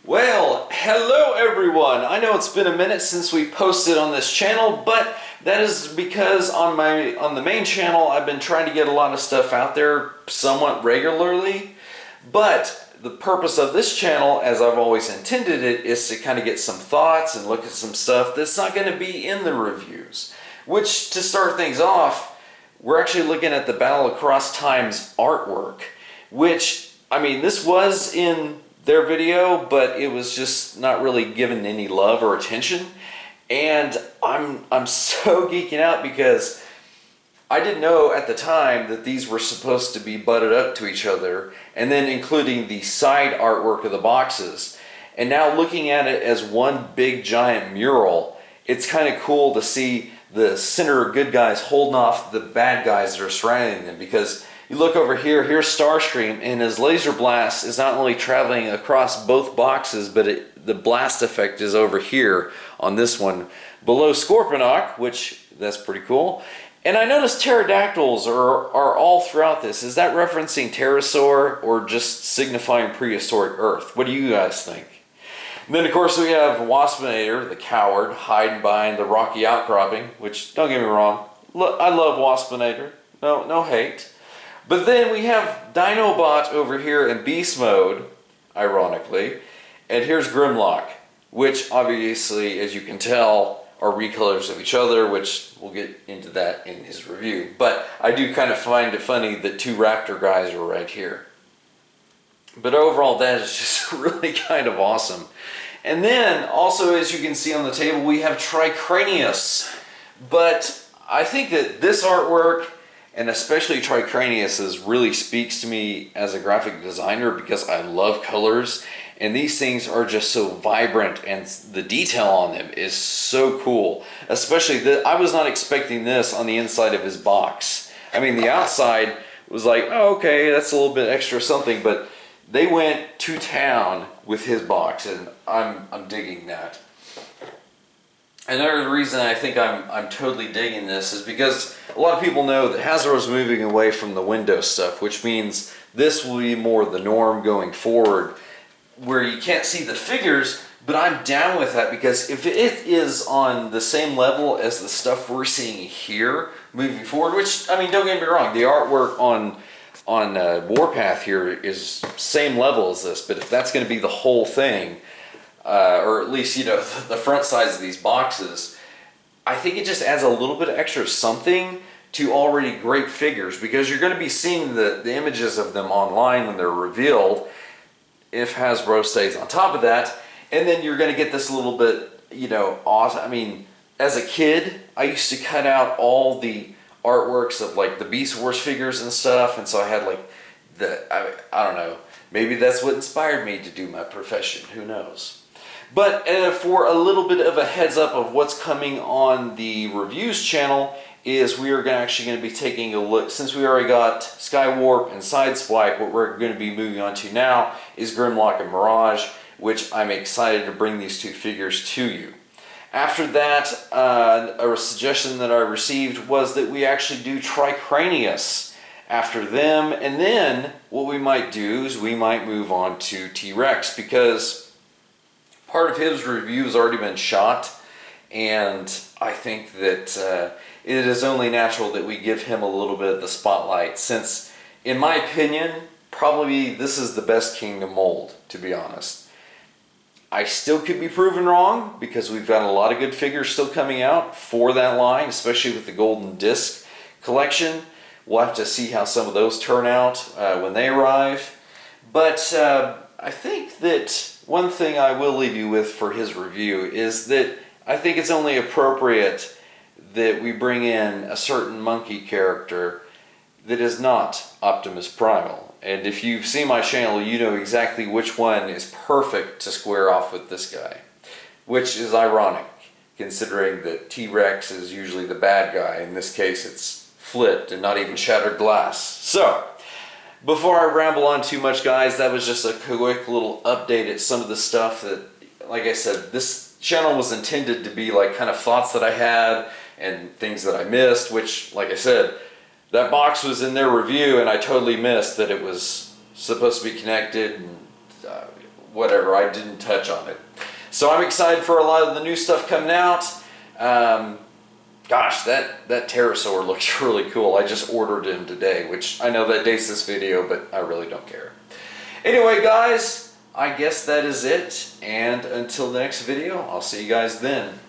Well, hello everyone. I know it's been a minute since we posted on this channel, but that is because on the main channel I've been trying to get a lot of stuff out there somewhat regularly. But the purpose of this channel, as I've always intended it, is to kind of get some thoughts and look at some stuff that's not going to be in the reviews. Which, to start things off, we're actually looking at the Battle Across Time's artwork, which, I mean, this was in their video, but it was just not really given any love or attention. And I'm so geeking out because I didn't know at the time that these were supposed to be butted up to each other, and then including the side artwork of the boxes. And now looking at it as one big giant mural, it's kind of cool to see the center good guys holding off the bad guys that are surrounding them, because you look over here, here's Starscream, and his laser blast is not only traveling across both boxes, but the blast effect is over here on this one below Scorponok, which that's pretty cool. And I noticed pterodactyls are all throughout this. Is that referencing pterosaur or just signifying prehistoric Earth? What do you guys think? And then of course we have Waspinator, the coward, hiding behind the rocky outcropping, which, don't get me wrong, I love Waspinator, no hate. But then we have Dinobot over here in beast mode, ironically, and here's Grimlock, which obviously, as you can tell, are recolors of each other, which we'll get into that in his review. But I do kind of find it funny that two raptor guys are right here. But overall, that is just really kind of awesome. And then, also, as you can see on the table, we have Tricranius. But I think that this artwork, and especially Tricranius's, really speaks to me as a graphic designer because I love colors. And these things are just so vibrant, and the detail on them is so cool. Especially, I was not expecting this on the inside of his box. I mean, the outside was like, oh, okay, that's a little bit extra something, but they went to town with his box, and I'm digging that. Another reason I think I'm totally digging this is because a lot of people know that Hasbro's moving away from the Windows stuff, which means this will be more the norm going forward, where you can't see the figures, but I'm down with that because if it is on the same level as the stuff we're seeing here moving forward, which, I mean, don't get me wrong, the artwork on Warpath here is same level as this, but if that's going to be the whole thing, or at least, you know, the front sides of these boxes, I think it just adds a little bit of extra something to already great figures, because you're going to be seeing the images of them online when they're revealed, if Hasbro stays on top of that, and then you're going to get this little bit, you know, awesome. I mean, as a kid, I used to cut out all the artworks of like the Beast Wars figures and stuff, and so I had like I don't know, maybe that's what inspired me to do my profession, who knows. But for a little bit of a heads up of what's coming on the reviews channel is we are actually going to be taking a look, since we already got Skywarp and Sideswipe, what we're going to be moving on to now is Grimlock and Mirage, which I'm excited to bring these two figures to you. After that, a suggestion that I received was that we actually do Tricranius after them, and then what we might do is we might move on to T-Rex, because part of his review has already been shot, and I think that it is only natural that we give him a little bit of the spotlight, since, in my opinion, probably this is the best king to mold, to be honest. I still could be proven wrong, because we've got a lot of good figures still coming out for that line, especially with the Golden Disc collection. We'll have to see how some of those turn out when they arrive. But I think that one thing I will leave you with for his review is that I think it's only appropriate that we bring in a certain monkey character that is not Optimus Primal. And if you've seen my channel, you know exactly which one is perfect to square off with this guy. Which is ironic, considering that T-Rex is usually the bad guy. In this case, it's flipped and not even shattered glass. So, before I ramble on too much, guys, that was just a quick little update at some of the stuff that, like I said, this channel was intended to be like kind of thoughts that I had and things that I missed, which, like I said, that box was in their review and I totally missed that it was supposed to be connected and whatever, I didn't touch on it. So I'm excited for a lot of the new stuff coming out. Gosh, that pterosaur looks really cool. I just ordered him today, which I know that dates this video, but I really don't care. Anyway, guys, I guess that is it. And until the next video, I'll see you guys then.